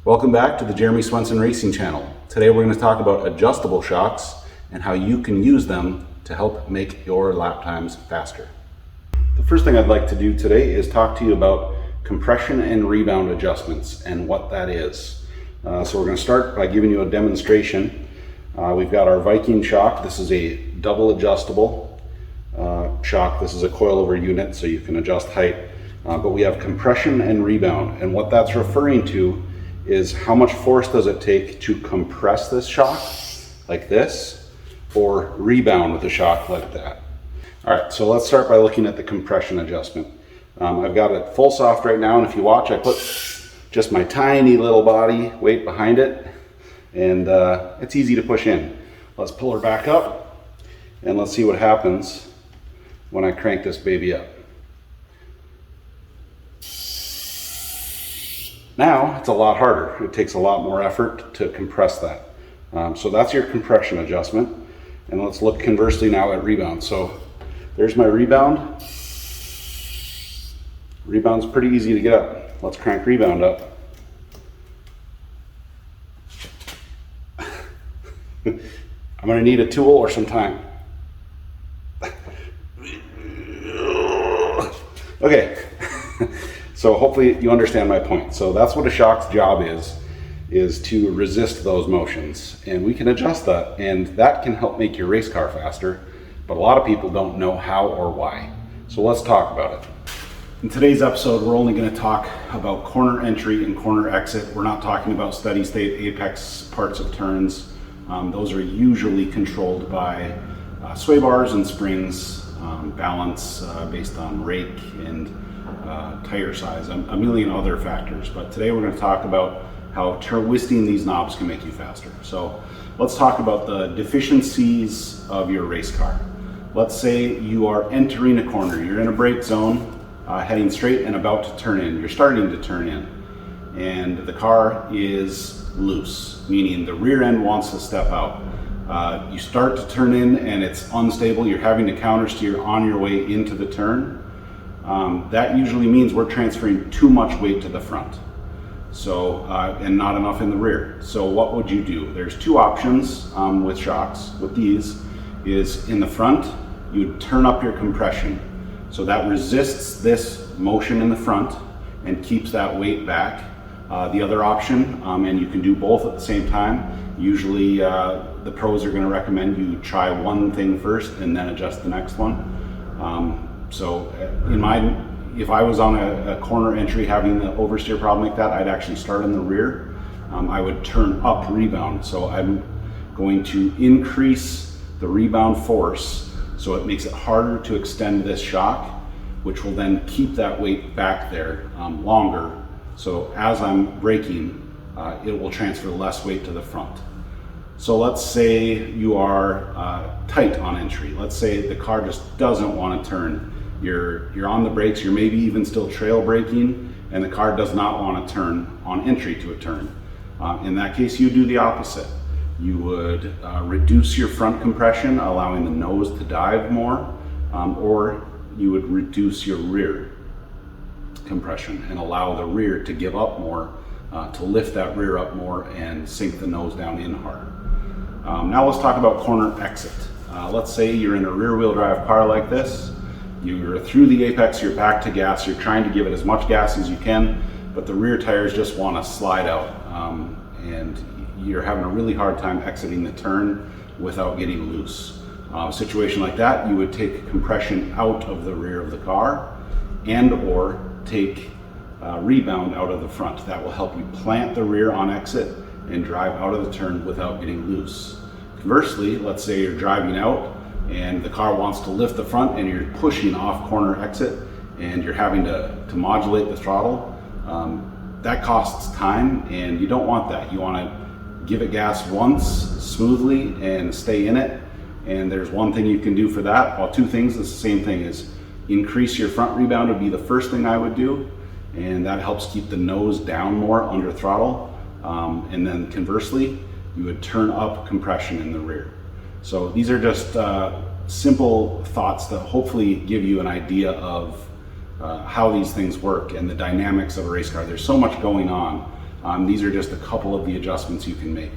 Welcome back to the Jeremy Swenson Racing Channel. Today we're going to talk about adjustable shocks and how you can use them to help make your lap times faster. The first thing I'd like to do today is talk to you about compression and rebound adjustments and what that is. So we're going to start by giving you a demonstration. We've got our Viking shock. This is a double adjustable shock. This is a coilover unit, so you can adjust height. But we have compression and rebound, and what that's referring to is how much force does it take to compress this shock like this, or rebound with a shock like that. All right, so let's start by looking at the compression adjustment. I've got it full soft right now, and if you watch, I put just my tiny little body weight behind it, and it's easy to push in. Let's pull her back up, and let's see what happens when I crank this baby up. Now it's a lot harder. It takes a lot more effort to compress that. So that's your compression adjustment. And let's look conversely now at rebound. So there's my rebound. Rebound's pretty easy to get up. Let's crank rebound up. I'm gonna need a tool or some time. Okay. So hopefully you understand my point. So that's what a shock's job is to resist those motions. And we can adjust that, and that can help make your race car faster, but a lot of people don't know how or why. So let's talk about it. In today's episode, we're only gonna talk about corner entry and corner exit. We're not talking about steady state apex parts of turns. Those are usually controlled by sway bars and springs, balance based on rake and tire size, a million other factors. But today we're going to talk about how twisting these knobs can make you faster. So let's talk about the deficiencies of your race car. Let's say you are entering a corner. You're in a brake zone, heading straight and about to turn in. You're starting to turn in, and the car is loose, meaning the rear end wants to step out. You start to turn in and it's unstable. You're having to counter steer on your way into the turn. That usually means we're transferring too much weight to the front, so and not enough in the rear. So what would you do? There's two options with shocks. With these is in the front, you turn up your compression, so that resists this motion in the front and keeps that weight back. The other option, and you can do both at the same time. Usually the pros are going to recommend you try one thing first and then adjust the next one. So if I was on a corner entry having the oversteer problem like that, I'd actually start in the rear. I would turn up rebound. So I'm going to increase the rebound force so it makes it harder to extend this shock, which will then keep that weight back there longer. So as I'm braking, it will transfer less weight to the front. So let's say you are tight on entry. Let's say the car just doesn't want to turn. You're on the brakes, you're maybe even still trail braking, and the car does not want to turn on entry to a turn. In that case, you do the opposite. You would reduce your front compression, allowing the nose to dive more, or you would reduce your rear compression and allow the rear to give up more, to lift that rear up more and sink the nose down in hard. Now let's talk about corner exit. Let's say you're in a rear wheel drive car like this. You're through the apex, you're back to gas, you're trying to give it as much gas as you can, but the rear tires just want to slide out, and you're having a really hard time exiting the turn without getting loose. A situation like that, you would take compression out of the rear of the car and or take rebound out of the front. That will help you plant the rear on exit and drive out of the turn without getting loose. Conversely, let's say you're driving out and the car wants to lift the front and you're pushing off corner exit and you're having to modulate the throttle. That costs time, and you don't want that. You want to give it gas once smoothly and stay in it. And there's one thing you can do for that. Well, two things. It's the same thing. Is increase your front rebound would be the first thing I would do, and that helps keep the nose down more under throttle. And then conversely, you would turn up compression in the rear. So these are just simple thoughts that hopefully give you an idea of how these things work and the dynamics of a race car. There's so much going on These are just a couple of the adjustments you can make.